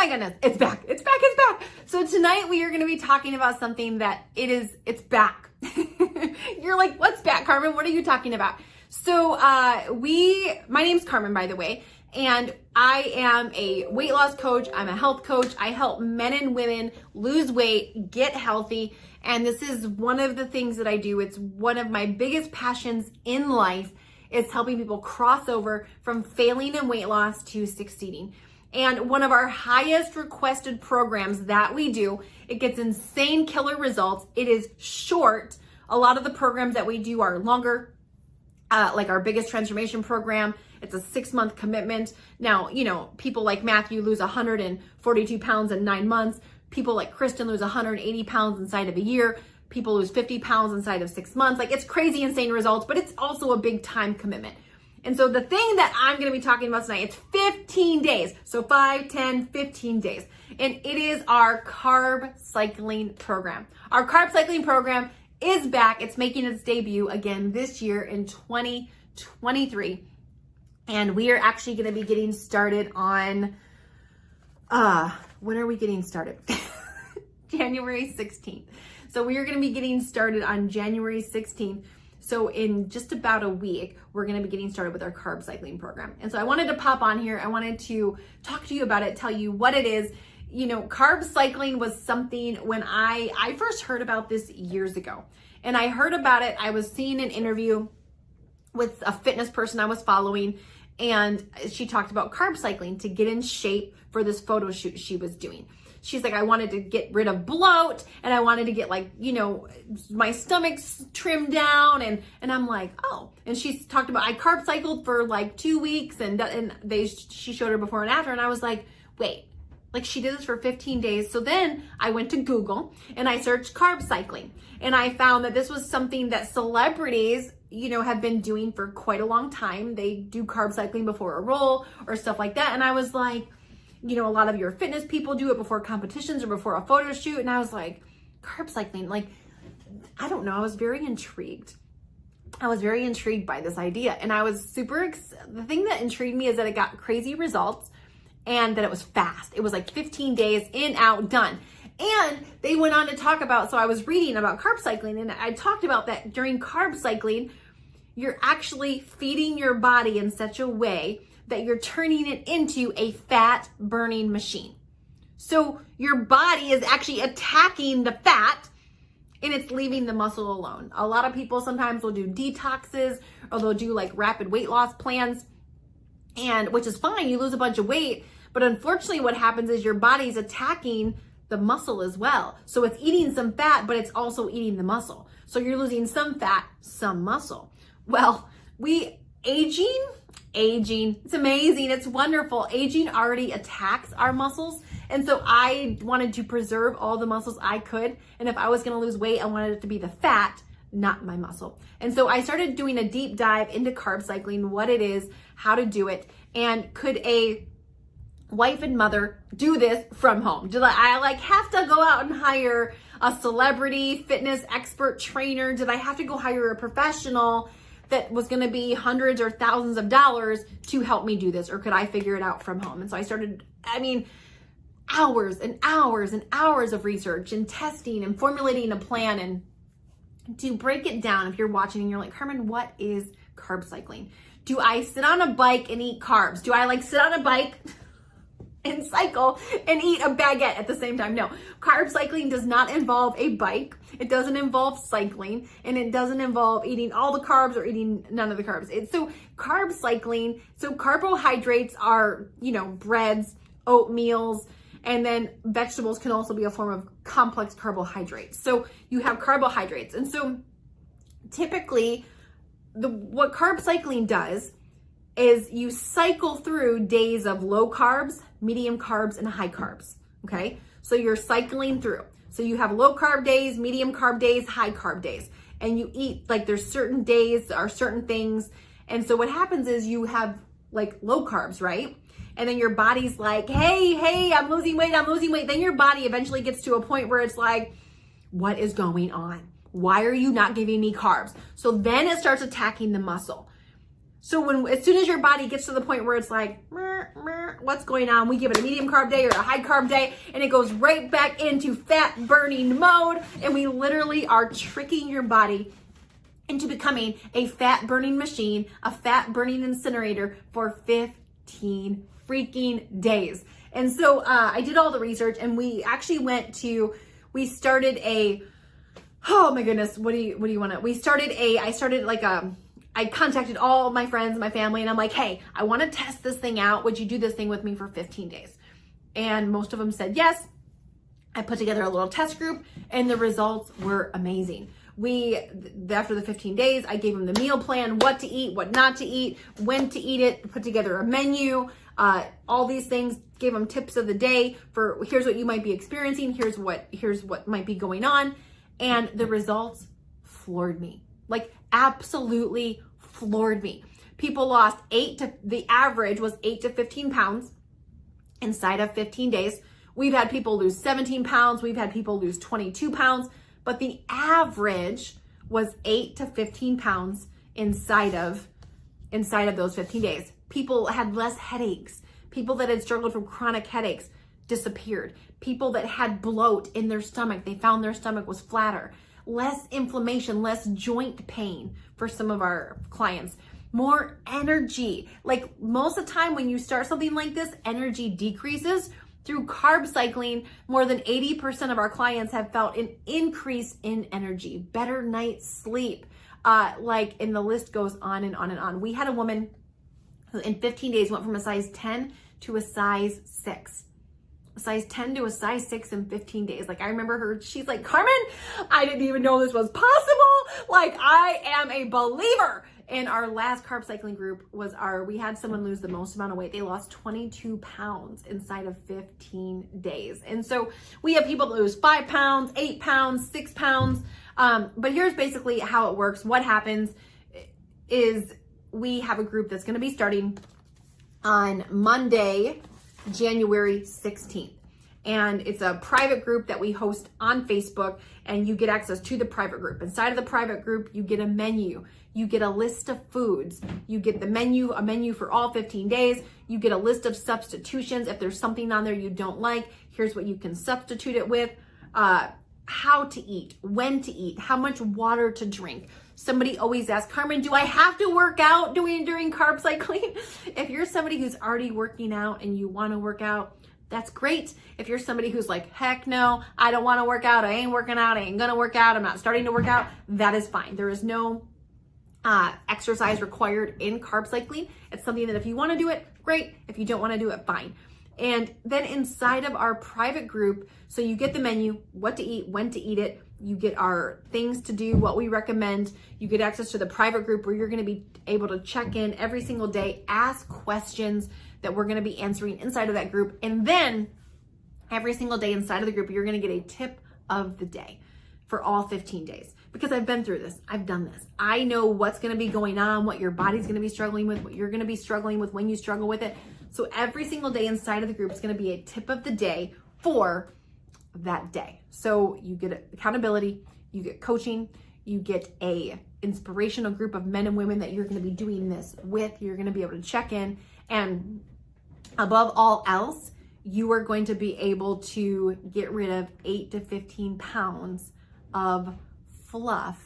my goodness, it's back. It's back. It's back. So tonight we are going to be talking about something that it's back. You're like, what's back, Carmen? What are you talking about? So my name's Carmen, by the way, and I am a weight loss coach. I'm a health coach. I help men and women lose weight, get healthy. And this is one of the things that I do. It's one of my biggest passions in life. It's helping people cross over from failing in weight loss to succeeding. And one of our highest requested programs that we do, it gets insane killer results. It is short. A lot of the programs that we do are longer, like our biggest transformation program. It's a 6-month commitment. Now, people like Matthew lose 142 pounds in 9 months. People like Kristen lose 180 pounds inside of a year. People lose 50 pounds inside of 6 months. Like, it's crazy, insane results, but it's also a big time commitment. And so the thing that I'm going to be talking about tonight, it's 15 days. So 5, 10, 15 days. And it is our carb cycling program. Our carb cycling program is back. It's making its debut again this year in 2023. And we are actually going to be getting started on, when are we getting started? January 16th. So we are going to be getting started on January 16th. So in just about a week, we're going to be getting started with our carb cycling program. And so I wanted to pop on here. I wanted to talk to you about it, tell you what it is. Carb cycling was something when I first heard about this years ago. And I heard about it. I was seeing an interview with a fitness person I was following, and she talked about carb cycling to get in shape for this photo shoot she was doing. She's like, I wanted to get rid of bloat, and I wanted to get my stomach trimmed down, and I'm like, oh. And she talked about, I carb cycled for like 2 weeks, and she showed her before and after, and I was like, wait, she did this for 15 days. So then I went to Google and I searched carb cycling, and I found that this was something that celebrities, have been doing for quite a long time. They do carb cycling before a role or stuff like that. And I was like, a lot of your fitness people do it before competitions or before a photo shoot. And I was like, carb cycling, I don't know. I was very intrigued. I was very intrigued by this idea. And I was the thing that intrigued me is that it got crazy results and that it was fast. It was like 15 days in, out, done. And they went on to talk about, so I was reading about carb cycling, and I talked about that during carb cycling, you're actually feeding your body in such a way that you're turning it into a fat burning machine. So your body is actually attacking the fat and it's leaving the muscle alone. A lot of people sometimes will do detoxes, or they'll do rapid weight loss plans, and which is fine. You lose a bunch of weight, but unfortunately what happens is your body's attacking the muscle as well. So it's eating some fat, but it's also eating the muscle. So you're losing some fat, some muscle. Well, aging, it's amazing. It's wonderful. Aging already attacks our muscles. And so I wanted to preserve all the muscles I could. And if I was going to lose weight, I wanted it to be the fat, not my muscle. And so I started doing a deep dive into carb cycling, what it is, how to do it, and could a wife and mother do this from home? Did I have to go out and hire a celebrity fitness expert trainer? Did I have to go hire a professional that was going to be hundreds or thousands of dollars to help me do this? Or could I figure it out from home? And so I started, hours and hours and hours of research and testing and formulating a plan. And to break it down, if you're watching and you're like, Carmen, what is carb cycling? Do I sit on a bike and eat carbs? Do I sit on a bike and cycle and eat a baguette at the same time? No, carb cycling does not involve a bike. It doesn't involve cycling, and it doesn't involve eating all the carbs or eating none of the carbs. So carb cycling, so carbohydrates are, breads, oatmeals, and then vegetables can also be a form of complex carbohydrates. So you have carbohydrates. And so typically what carb cycling does is you cycle through days of low carbs, medium carbs, and high carbs, okay? So you're cycling through. So you have low carb days, medium carb days, high carb days. And you eat, there's certain days or certain things. And so what happens is you have low carbs, right? And then your body's like, hey, I'm losing weight. Then your body eventually gets to a point where it's like, what is going on? Why are you not giving me carbs? So then it starts attacking the muscle. So as soon as your body gets to the point where it's like, what's going on. We give it a medium carb day or a high carb day, and it goes right back into fat burning mode. And we literally are tricking your body into becoming a fat burning machine, a fat burning incinerator for 15 freaking days. And so I did all the research, and we actually we started a, oh my goodness, what do you want to, I contacted all my friends, my family, and I'm like, hey, I want to test this thing out. Would you do this thing with me for 15 days? And most of them said yes. I put together a little test group, and the results were amazing. After the 15 days, I gave them the meal plan, what to eat, what not to eat, when to eat it, put together a menu, all these things, gave them tips of the day for here's what you might be experiencing, here's what might be going on. And the results floored me, like absolutely floored me. People lost the average was 8 to 15 pounds inside of 15 days. We've had people lose 17 pounds. We've had people lose 22 pounds, but the average was 8 to 15 pounds inside of those 15 days. People had less headaches. People that had struggled from chronic headaches disappeared. People that had bloat in their stomach, they found their stomach was flatter. Less inflammation, less joint pain for some of our clients. More energy. Like most of the time when you start something like this, energy decreases. Through carb cycling, more than 80% of our clients have felt an increase in energy, better night's sleep, and the list goes on and on and on. We had a woman who in 15 days went from a size 10 to a size 6. A size 10 to a size 6 in 15 days. Like I remember her, she's like, Carmen, I didn't even know this was possible. Like I am a believer. And our last carb cycling group we had someone lose the most amount of weight. They lost 22 pounds inside of 15 days. And so we have people that lose 5 pounds, 8 pounds, 6 pounds. But here's basically how it works. What happens is we have a group that's going to be starting on Monday, January 16th. And it's a private group that we host on Facebook, and you get access to the private group. Inside of the private group, you get a menu. You get a list of foods. You get a menu for all 15 days. You get a list of substitutions. If there's something on there you don't like, here's what you can substitute it with. How to eat, when to eat, how much water to drink. Somebody always asks, Carmen, do I have to work out during carb cycling? If you're somebody who's already working out and you want to work out, that's great. If you're somebody who's like, heck no, I don't want to work out. I ain't working out. I ain't going to work out. I'm not starting to work out. That is fine. There is no exercise required in carb cycling. It's something that if you want to do it, great. If you don't want to do it, fine. And then inside of our private group, so you get the menu, what to eat, when to eat it. You get our things to do, what we recommend. You get access to the private group where you're going to be able to check in every single day, ask questions that we're going to be answering inside of that group. And then every single day inside of the group, you're going to get a tip of the day for all 15 days. Because I've been through this. I've done this. I know what's going to be going on, what your body's going to be struggling with, what you're going to be struggling with when you struggle with it. So every single day inside of the group is going to be a tip of the day for that day. So you get accountability, you get coaching, you get a inspirational group of men and women that you're going to be doing this with. You're going to be able to check in, and above all else, you are going to be able to get rid of 8 to 15 pounds of fluff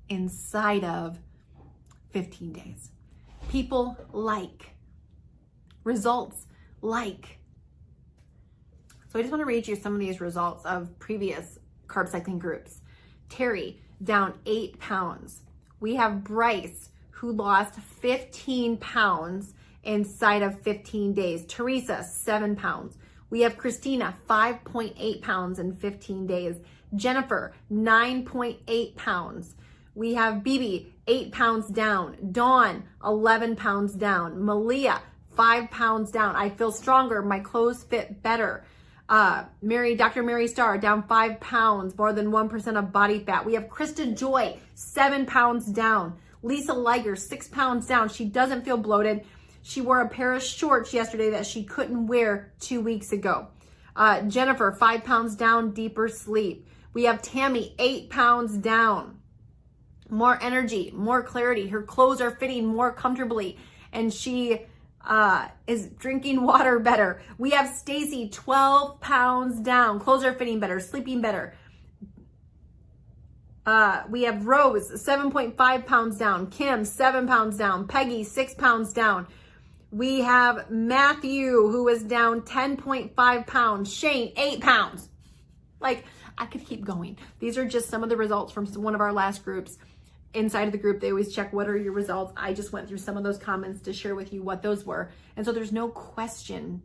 inside of 15 days. People like results like. So I just want to read you some of these results of previous carb cycling groups. Terry down 8 pounds. We have Bryce who lost 15 pounds inside of 15 days. Teresa, 7 pounds. We have Christina, 5.8 pounds in 15 days. Jennifer, 9.8 pounds. We have Bibi, 8 pounds down. Dawn, 11 pounds down. Malia, 5 pounds down. I feel stronger. My clothes fit better. Dr. Mary Starr, down 5 pounds, more than 1% of body fat. We have Krista Joy, 7 pounds down. Lisa Liger, 6 pounds down. She doesn't feel bloated. She wore a pair of shorts yesterday that she couldn't wear 2 weeks ago. Jennifer, 5 pounds down, deeper sleep. We have Tammy, 8 pounds down. More energy, more clarity. Her clothes are fitting more comfortably. And she Is drinking water better? We have Stacy, 12 pounds down. Clothes are fitting better, sleeping better. We have Rose, 7.5 pounds down. Kim, 7 pounds down. Peggy, 6 pounds down. We have Matthew, who is down 10.5 pounds. Shane, 8 pounds. Like, I could keep going. These are just some of the results from one of our last groups. Inside of the group, they always check what are your results. I just went through some of those comments to share with you what those were. And so there's no question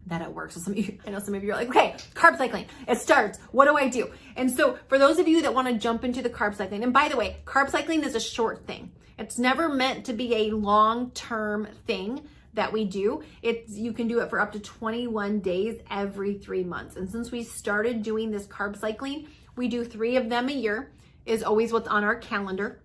that it works. So I know some of you are like, okay, carb cycling, it starts. What do I do? And so for those of you that want to jump into the carb cycling, and by the way, carb cycling is a short thing. It's never meant to be a long-term thing that we do. You can do it for up to 21 days every 3 months. And since we started doing this carb cycling, we do 3 of them a year, is always what's on our calendar.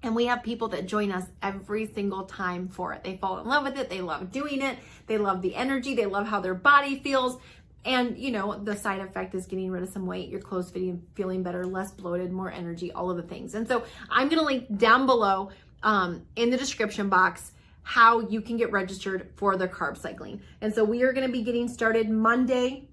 And we have people that join us every single time for it. They fall in love with it. They love doing it. They love the energy. They love how their body feels. And, you know, the side effect is getting rid of some weight, your clothes fitting, feeling better, less bloated, more energy, all of the things. And so I'm going to link down below in the description box how you can get registered for the carb cycling. And so we are going to be getting started Monday,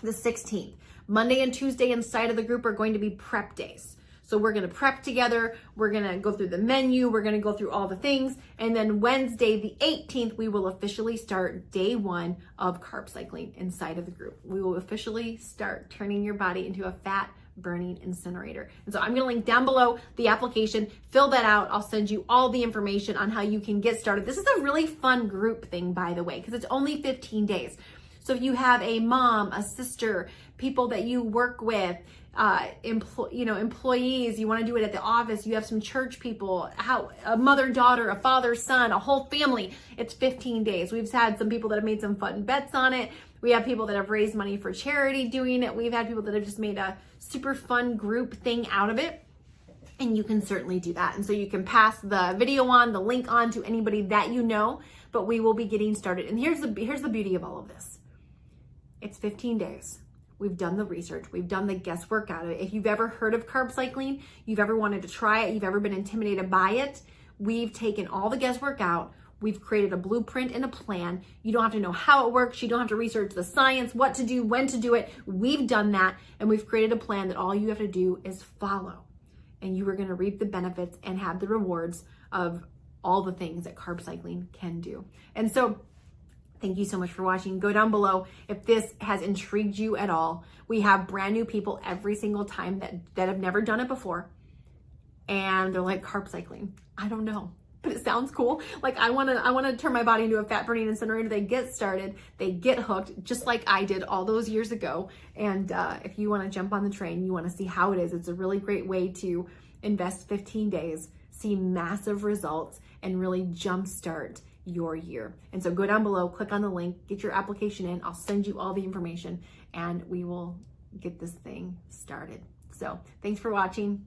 the 16th. Monday and Tuesday inside of the group are going to be prep days. So we're going to prep together. We're going to go through the menu. We're going to go through all the things. And then Wednesday, the 18th, we will officially start day 1 of carb cycling inside of the group. We will officially start turning your body into a fat burning incinerator. And so I'm going to link down below the application. Fill that out. I'll send you all the information on how you can get started. This is a really fun group thing, by the way, because it's only 15 days. So if you have a mom, a sister, people that you work with, employees, you want to do it at the office, you have some church people, a mother, daughter, a father, son, a whole family, it's 15 days. We've had some people that have made some fun bets on it. We have people that have raised money for charity doing it. We've had people that have just made a super fun group thing out of it. And you can certainly do that. And so you can pass the video on, the link on to anybody that you know, but we will be getting started. And here's the beauty of all of this. It's 15 days. We've done the research. We've done the guesswork out of it. If you've ever heard of carb cycling, you've ever wanted to try it, you've ever been intimidated by it, we've taken all the guesswork out. We've created a blueprint and a plan. You don't have to know how it works. You don't have to research the science, what to do, when to do it. We've done that, and we've created a plan that all you have to do is follow. And you are going to reap the benefits and have the rewards of all the things that carb cycling can do. And so thank you so much for watching. Go down below if this has intrigued you at all. We have brand new people every single time that have never done it before. And they're like, carb cycling, I don't know, but it sounds cool. Like I want to turn my body into a fat burning incinerator. They get started, they get hooked, just like I did all those years ago. And if you want to jump on the train, you want to see how it is, it's a really great way to invest 15 days, see massive results, and really jumpstart your year. And so go down below, click on the link, get your application in. I'll send you all the information and we will get this thing started. So thanks for watching.